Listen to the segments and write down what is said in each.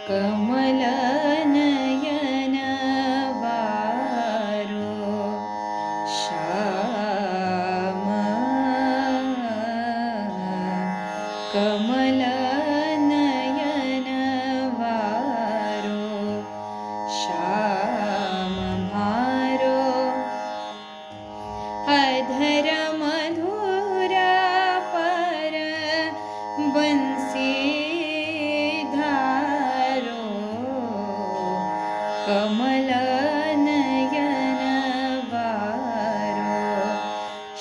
कमल नयन वारो श्याम कमल नयन वारो श्याम मारो अधर मधुर पर बंसी धारो कमल नयन वारो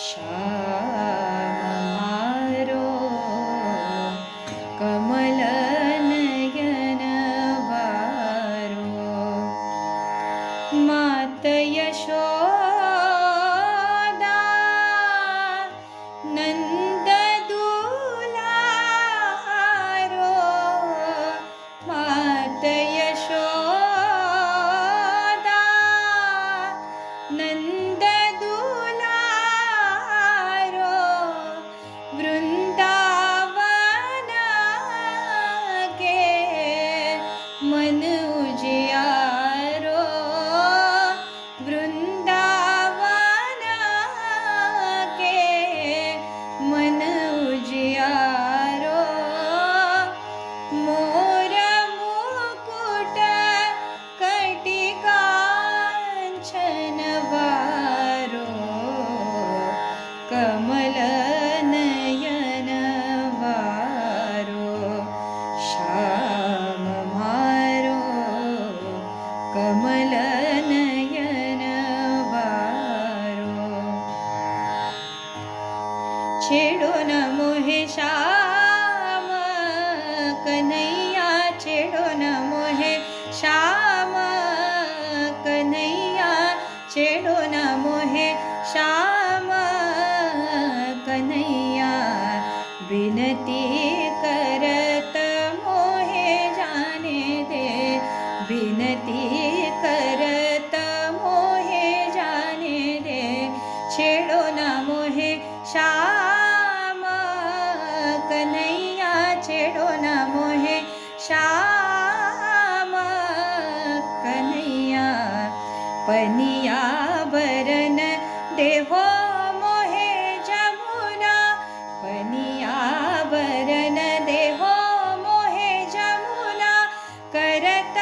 श्याम मारो कमल नयन वारो मात यशोदा नंद दुलारो मात यशोदा नंद दुलारो वृंदावन के मन उजियारो वृंदावन के मन उजियारो मोर मुकुट कटिकांचन वारो कमल नयन वारो श्याम मारो कमल नयन वारो छेड़ो न मोहे श्याम कन्हैया छेड़ो न मोहे श्याम कन्हैया छेड़ो न मोहे श्याम कन्हैया विनती करत मोहे जाने दे विनती करत मोहे जाने दे छेड़ो न मोहे श्याम कन्हैया छेड़ो न मोहे श्याम कन्हैया पनिया बरन देहो मोहे जमुना पनिया बरन देहो मोहे जमुना करत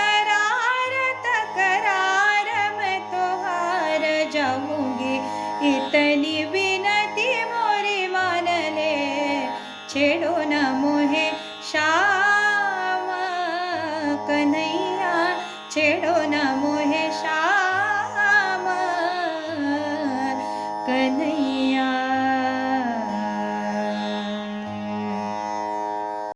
करार मैं तोहार जाऊंगी इतनी विनती मोरी मान ले छेड़ो न मोहे श्याम कन्हैया छेड़ो न मोहे